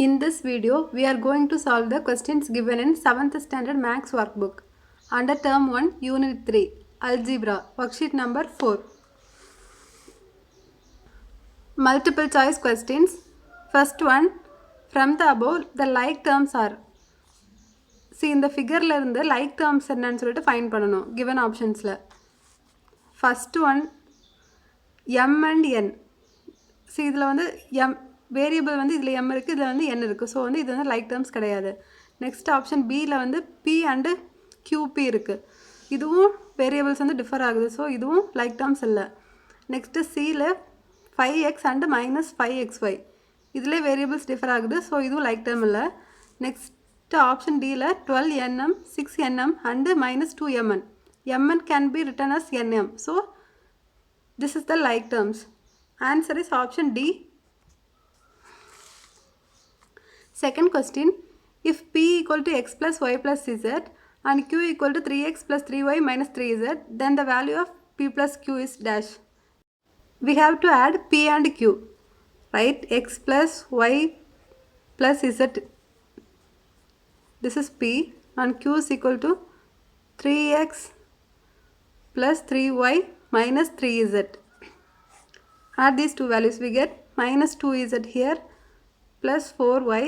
In this video, we are going to solve the questions given in 7th standard maths workbook under term 1 unit 3 algebra worksheet number 4. Multiple choice questions. First one, from the above the like terms are. See, in the figure la irundhu like terms என்னன்னு சொல்லிட்டு find பண்ணனும் given optionsல. First one, m and n. See, இதில் வந்து m variable வந்து இதில் m இருக்குது, இதில் வந்து n இருக்குது. ஸோ வந்து இது வந்து லைக் டேர்ம்ஸ் கிடையாது. நெக்ஸ்ட் ஆப்ஷன் பியில் வந்து p அண்டு qp இருக்குது. இதுவும் வேரியபிள்ஸ் வந்து டிஃபர் ஆகுது. ஸோ இதுவும் லைக் டேர்ம்ஸ் இல்லை. நெக்ஸ்ட்டு சியில் 5x அண்டு -5xy இதிலே வேரியபிள்ஸ் டிஃபர் ஆகுது. ஸோ இதுவும் லைக் டேர்ம் இல்லை. நெக்ஸ்ட் ஆப்ஷன் டியில் 12nm 6nm and -2mn. mn can be written as nm. So this is the like terms. Answer is option D. Second question, if p equal to x plus y plus z and q equal to 3x plus 3y minus 3z, then the value of p plus q is dash. We have to add p and q, right? X plus y plus z. This is p and q is equal to 3x plus 3y minus 3z. Add these two values, we get minus 2z here plus 4y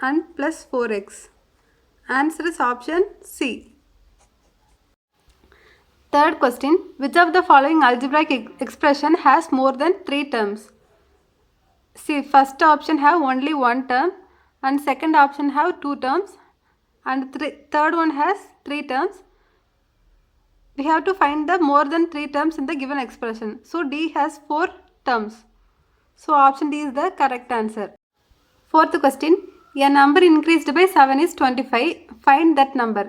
and plus 4x. Answer is option C. Third question, which of the following algebraic expression has more than 3 terms? See, first option have only one term and second option have 2 terms and third one has 3 terms. We have to find the more than 3 terms in the given expression. So D has 4 terms. So option D is the correct answer. Fourth question, a number increased by 7 is 25. Find that number.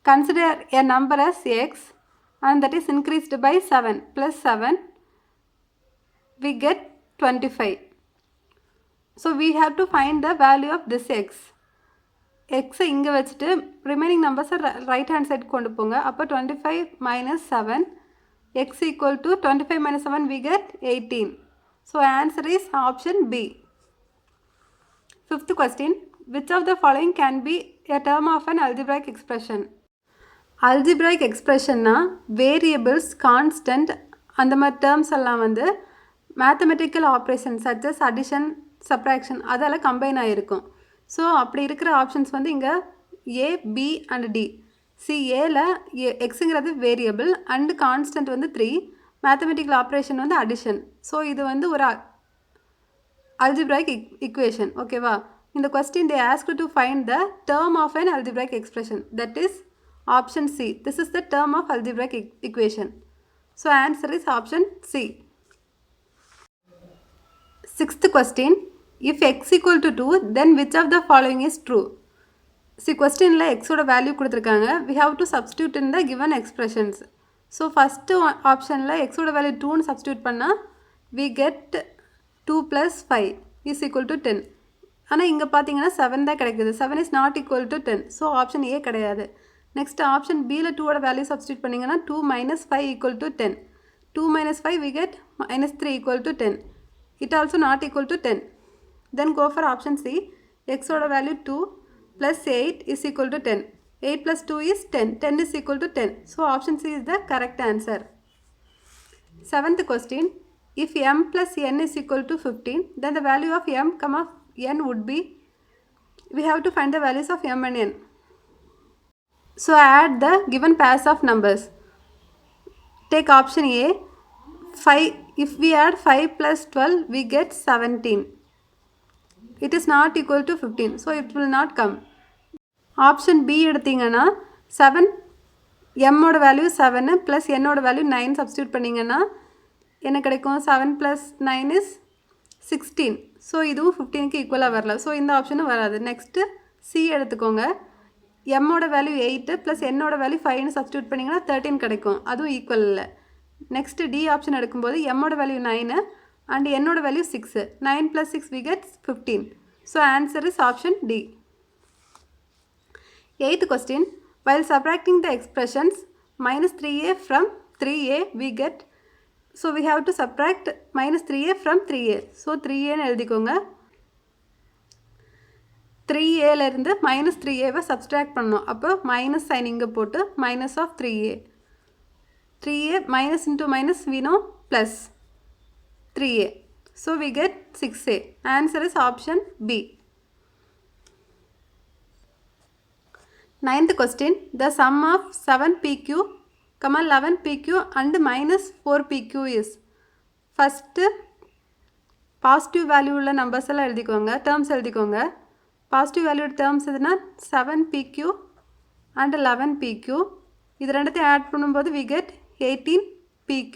Consider a number as x and that is increased by 7 plus 7. We get 25. So we have to find the value of this x. x இங்கே வச்சுட்டு remaining நம்பர்ஸை right hand side கொண்டு போங்க. அப்போ 25 minus 7 x equal to 25 minus 7 we get 18. So answer is option B. Fifth question, which of the following can be a term of an algebraic expression? Algebraic expressionனா variables, constant அந்த மாதிரி terms எல்லாம் வந்து mathematical operations such as addition, subtraction அதெல்லாம் combine ஆகிருக்கும். So அப்படி இருக்கிற options வந்து இங்கே A, B and D. C, ஏல எக்ஸுங்கிறது வேரியபிள் அண்டு கான்ஸ்டன்ட் வந்து 3, மேத்தமெட்டிக்கல் ஆப்ரேஷன் வந்து அடிஷன். ஸோ இது வந்து ஒரு அல்ஜிப்ராய்க் இக்குவேஷன். ஓகேவா? இந்த question they ask to find the term of an algebraic expression. That is option C. This is the term of algebraic equation. So answer is option C. Sixth question, if x equal to 2, then which of the following is true? See, question la x oda value கொடுத்திருக்காங்க. We have to substitute in the given expressions. So first option la x oda value 2 னு substitute பண்ணா we get 2 plus 5 is equal to 10. ஆனா இங்க பாத்தீங்கன்னா 7 தான் கிடைக்குது. 7 is not equal to 10. So option A கிடையாது. Next option B ல 2 ஓட value substitute பண்ணீங்கன்னா 2 minus 5 equal to 10. 2 minus 5 we get minus 3 equal to 10. It also not equal to 10. Then go for option C. X oda value 2 plus 8 is equal to 10. 8 plus 2 is 10. 10 is equal to 10. So option C is the correct answer. Seventh question. If m plus n is equal to 15, then the value of m comma n would be, we have to find the values of m and n. So add the given pairs of numbers. Take option A. 5. If we add 5 plus 12, we get 17. It is not equal to 15. So it will not come. Option B எடுத்தீங்கன்னா 7, m ஓட value 7 plus n ஓட value 9 substitute பண்ணிங்கன்னா என்ன கிடைக்கும்? 7 plus 9 is 16. So இதுவும் 15க்கு ஈக்குவலாக வரல. So இந்த ஆப்ஷனும் வராது. நெக்ஸ்ட்டு சி எடுத்துக்கோங்க. m ஓட வேல்யூ 8 plus n ஓட வேல்யூ 5னு சப்ஸ்டியூட் பண்ணிங்கன்னா 13 கிடைக்கும். அதுவும் ஈக்குவல் இல்லை. நெக்ஸ்ட்டு டி ஆப்ஷன் எடுக்கும்போது m ஓட வேல்யூ 9 and n ஓட value 6. 9 plus 6 we get 15. So answer is option D. Eighth question, while subtracting the expressions minus 3a from 3a we get, so we have to subtract minus 3a from 3a. So 3a னு எழுதிக்கோங்க. 3a minus 3a subtract பண்ணணும். அப்போ minus sign இங்க போட்டு minus of 3a. 3a minus into minus we know plus 3a. So we get 6a. Answer is option B. 9th question. The sum of 7pq, 11pq and minus 4pq is. First positive value உள்ள numbers எல்லாம் எழுதிக்கோங்க, terms எழுதிக்கோங்க. Positive value terms எதுனா 7pq and 11pq. இது ரெண்டுத்தையும் add பண்ணும்போது we get 18pq.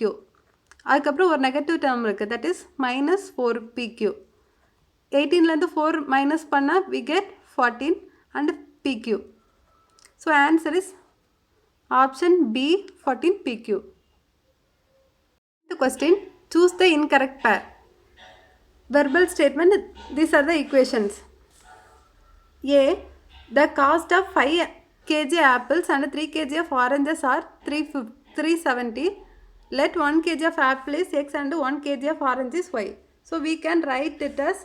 அதுக்கப்புறம் ஒரு நெகட்டிவ் டேர்ம் இருக்குது, that is minus 4pq. 18லேருந்து 4 minus பண்ணால் we get 14 and pq. So answer is option B, 14pq. The question, choose the incorrect pair. Verbal statement, these are the equations. A, the cost of 5 kg apples and 3 kg of oranges are 370. Let 1 kg of apple is x and 1 kg of orange is y. So we can write it as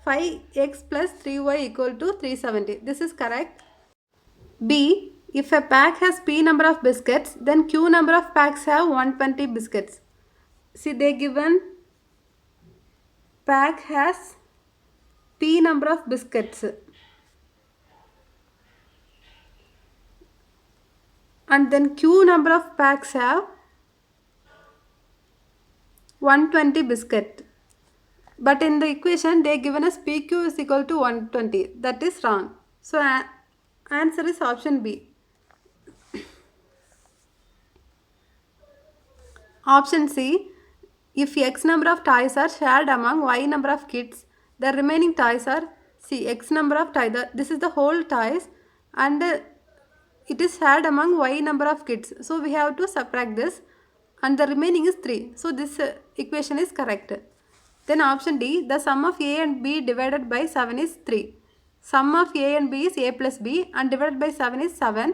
5x plus 3y equal to 370. This is correct. B, if a pack has p number of biscuits, then q number of packs have 120 biscuits. See, they given pack has p number of biscuits and then q number of packs have 120 biscuit, but in the equation they given us pq is equal to 120. That is wrong. So answer is option B. Option C, if x number of toys are shared among y number of kids, the remaining toys are, see, x number of toys, this is the whole toys and it is shared among y number of kids. So we have to subtract this and the remaining is 3. So this equation is correct. Then option D, the sum of a and b divided by 7 is 3. Sum of a and b is a plus b and divided by 7 is 7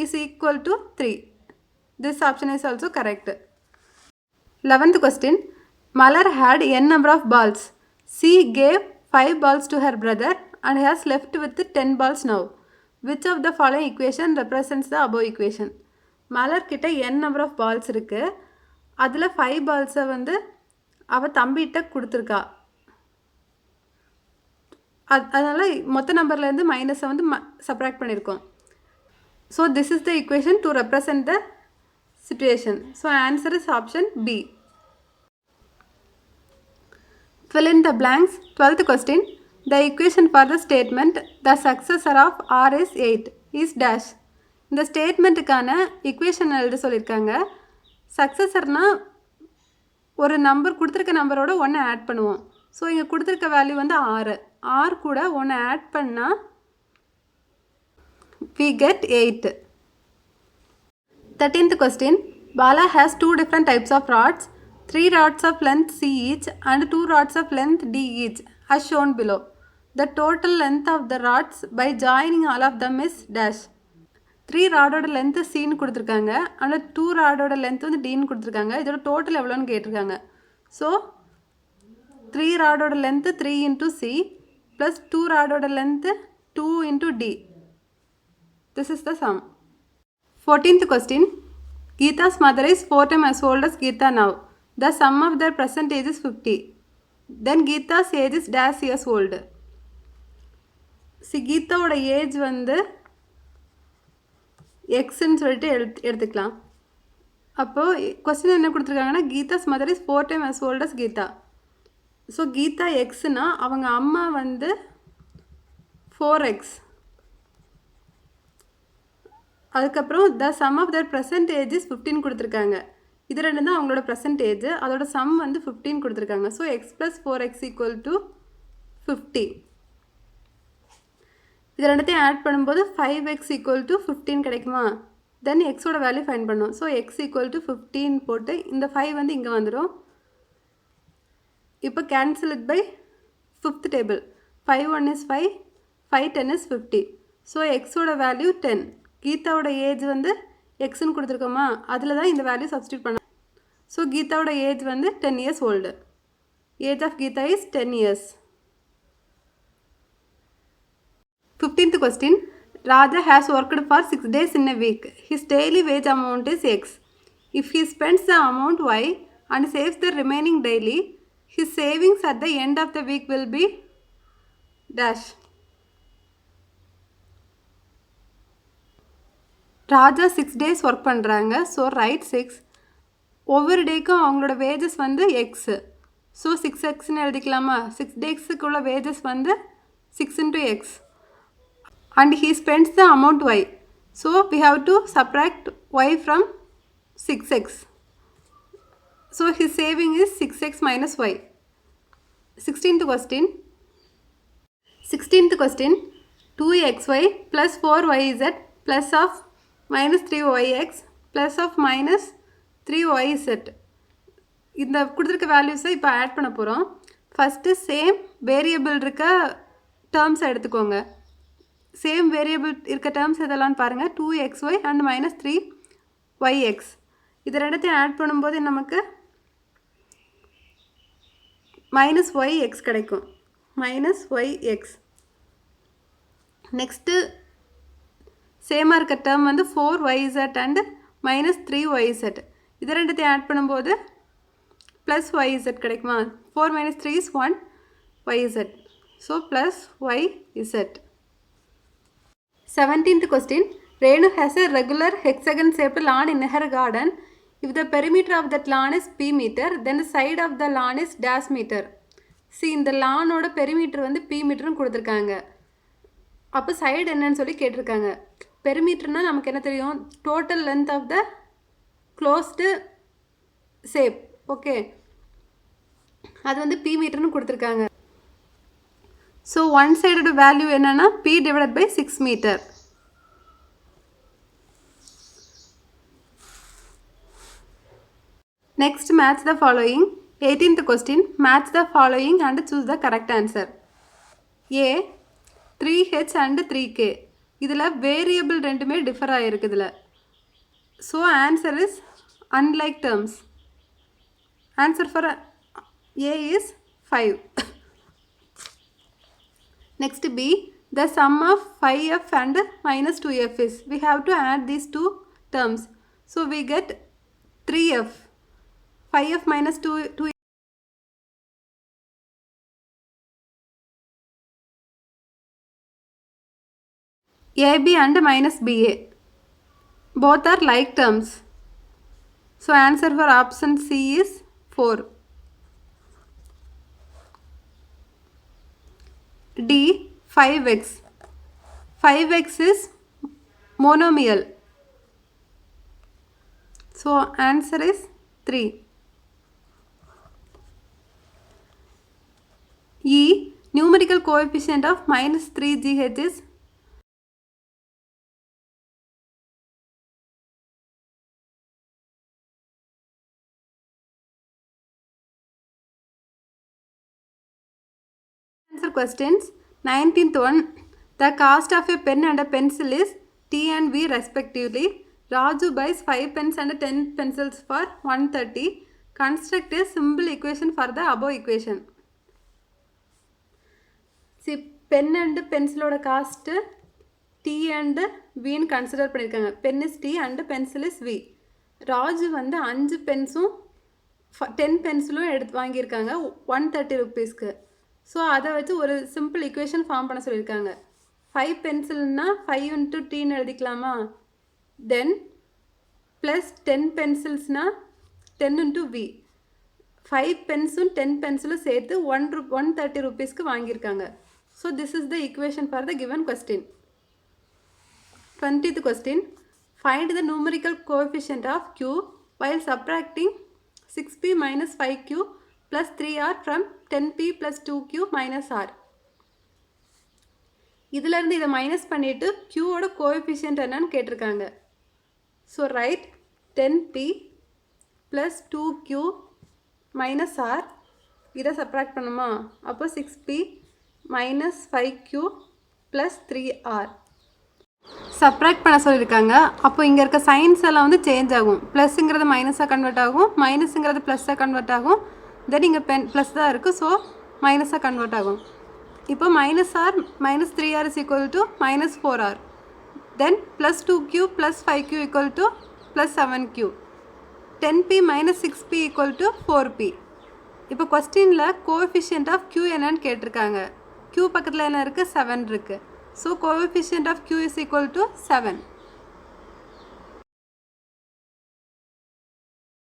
is equal to 3. This option is also correct. 11th question, Malar had n number of balls. She gave 5 balls to her brother and has left with 10 balls now. Which of the following equation represents the above equation? மலர் கிட்ட n number of balls இருக்கு, அதில் 5 balls வந்து அவள் தம்பிகிட்ட கொடுத்துருக்கா. அதனால் மொத்த நம்பர்லேருந்து மைனஸை வந்து சப்ராக்ட் பண்ணியிருக்கோம். So this is the equation to represent the situation. So answer is option B. Fill in the blanks. 12th question, the equation for the statement the successor of R is 8 is dash. இந்த ஸ்டேட்மெண்ட்டுக்கான equation எழுத சொல்லியிருக்காங்க. சக்ஸஸர்னால் ஒரு number கொடுத்துருக்க நம்பரோட ஒன்று add பண்ணுவோம். So இங்கே கொடுத்துருக்க வேல்யூ வந்து 6. 6 கூட ஒன்று ஆட் பண்ணால் we get 8. 13th question, Bala has 2 different types of rods, 3 rods of length C each and 2 rods of length D each as shown below. The total length of the rods by joining all of them is dash. 3 ராடோட length சின்னு கொடுத்துருக்காங்க, ஆனால் 2 ராடோட length வந்து டின்னு கொடுத்துருக்காங்க. இதோட total எவ்வளோன்னு கேட்டிருக்காங்க. So 3 ராடோட length 3 into C plus 2 ராடோட length 2 into D. This is the sum. 14th question, Geeta's mother is 4 times as old as Geeta now. The sum of their present age is 50. Then Geeta's age is dash years old. See, கீதாவோட age வந்து எக்ஸ்ன்னு சொல்லிட்டு எடுத்துக்கலாம். அப்போது question என்ன கொடுத்துருக்காங்கன்னா, Geetha's mother is 4 times as old as Geetha. So Geetha எக்ஸ்னா அவங்க அம்மா வந்து 4x. அதுக்கப்புறம் the sum of their present age is 15 கொடுத்துருக்காங்க. இது ரெண்டு தான் அவங்களோட ப்ரெசன்ட் ஏஜ், அதோட சம் வந்து 15 கொடுத்துருக்காங்க. So x + 4x equal to 50. இது ரெண்டுத்தையும் ஆட் பண்ணும்போது 5x ஈக்குவல் டு 15 கிடைக்குமா? தென் எக்ஸோட வேல்யூ ஃபைண்ட் பண்ணும். ஸோ x ஈக்குவல் டு 15 போட்டு இந்த 5 வந்து இங்கே வந்துடும். இப்போ cancel it by 5th table. 5 1 is 5, 5 10 is 50. So எக்ஸோட வேல்யூ 10. கீதாவோட ஏஜ் வந்து எக்ஸ்ன்னு கொடுத்துருக்கோமா, அதில் தான் இந்த வேல்யூ சப்ஸ்டியூட் பண்ண. ஸோ கீதாவோட ஏஜ் வந்து 10 years old. Age of Geeta is 10 years. 15th question. Raja has worked for 6 days in a week. His daily wage amount is X. If he spends the amount Y and saves the remaining daily, his savings at the end of the week will be dash. Raja 6 days work பண்ணுறாங்க. So write 6. ஒவ்வொரு டேக்கும் அவங்களோட wages வந்து X. So 6x எழுதிக்கலாமா? 6 டேஸுக்குள்ள wages வந்து 6 into x. And he spends the amount y. So we have to subtract y from 6x. So his saving is 6x minus y. 16th question. 2xy plus 4yz plus of minus 3yx plus of minus 3yz. இந்த கொடுத்துருக்க வேல்யூஸை இப்போ add பண்ண போகிறோம். First same variable இருக்க டேர்ம்ஸை எடுத்துக்கோங்க. Same variable இருக்க terms எதெல்லாம் பாருங்கள். 2xy and minus 3yx. இது ரெண்டத்தையும் ஆட் பண்ணும்போது நமக்கு minus yx கிடைக்கும். minus yx. நெக்ஸ்ட்டு சேமாக இருக்க டேர்ம் வந்து 4yz அண்ட் minus 3yz. இது ரெண்டத்தையும் ஆட் பண்ணும்போது plus yz கிடைக்குமா? 4 minus 3 is 1 yz. So plus yz. 17th question. Renu has a regular hexagon shaped lawn in her garden. If the perimeter of that lawn is p meter, then the side of the lawn is dash meter. See, இந்த லானோட perimeter வந்து p மீட்டர்னு கொடுத்துருக்காங்க. அப்போ side என்னன்னு சொல்லி கேட்டிருக்காங்க. பெரிமீட்டர்னால் நமக்கு என்ன தெரியும்? Total length of the closed shape. Okay, அது வந்து p மீட்டர்னு கொடுத்துருக்காங்க. ஸோ ஒன் சைடோட வேல்யூ என்னென்னா p divided by 6 metre. Next match the following. 18th question. Match the following and choose the correct answer. A 3h and 3k. இதில் variable ரெண்டுமே differ ஆகிருக்கு இதில். So answer is unlike terms. Answer for A is 5. Next B. The sum of 5f and minus 2f is. We have to add these two terms. So we get 3f. 5f minus 2 AB and minus BA. Both are like terms. So answer for option C is 4. D 5x. 5x is monomial. So answer is 3. E numerical coefficient of minus 3gh is answer questions. 19th one. The cost of a pen and a pencil is T and V respectively. Raju buys 5 pens and 10 pencils for 130. Construct a simple equation for the above equation. See, pen and pencil ஓட cost T and V ன்னு consider பண்ணியிருக்காங்க. Pen is T and pencil is V. Raju வந்து 5 பென்ஸும் 10 பென்சிலும் எடுத்து வாங்கியிருக்காங்க 130 ருபீஸ்க்கு. So அதை வச்சு ஒரு சிம்பிள் ஈக்குவேஷன் ஃபார்ம் பண்ண சொல்லியிருக்காங்க. 5 பென்சில்னா 5 into Tன்னு எழுதிக்கலாமா? தென் ப்ளஸ் 10 பென்சில்ஸ்னால் 10 into V. 5 பென்ஸும் 10 பென்சிலும் சேர்த்து 130 ருபீஸ்க்கு வாங்கியிருக்காங்க. So this is the equation for the given question. 20th question. Find the numerical coefficient of Q while subtracting 6p minus 5q plus 3r from 10p plus 2q minus r. இதிலிருந்து இதை minus பண்ணிவிட்டு க்யூவோட coefficient என்னன்னு கேட்டிருக்காங்க. So write 10p plus 2q minus R. இதை subtract பண்ணுமா? அப்போ 6p minus 5q plus 3r subtract பண்ண சொல்லியிருக்காங்க. அப்போ இங்கே இருக்க சைன்ஸ் எல்லாம் வந்து சேஞ்ச் ஆகும். ப்ளஸ்ங்கிறது மைனஸாக கன்வெர்ட் ஆகும், மைனஸுங்கிறது ப்ளஸ்ஸாக கன்வெர்ட் ஆகும். தென் இங்கே ப்ளஸ் தான் இருக்குது, ஸோ மைனஸாக கன்வெர்ட் ஆகும். இப்போ -r minus 3r is equal to minus 4r. Then plus 2q plus 5q equal to plus 7q. 10p minus 6p equal to 4p. இப்போ கொஸ்டினில் கோஎஃபிஷியன்ட் ஆஃப் q என்னன்னு கேட்டிருக்காங்க. q பக்கத்தில் என்ன இருக்குது? 7 இருக்குது. So coefficient of q is equal to 7.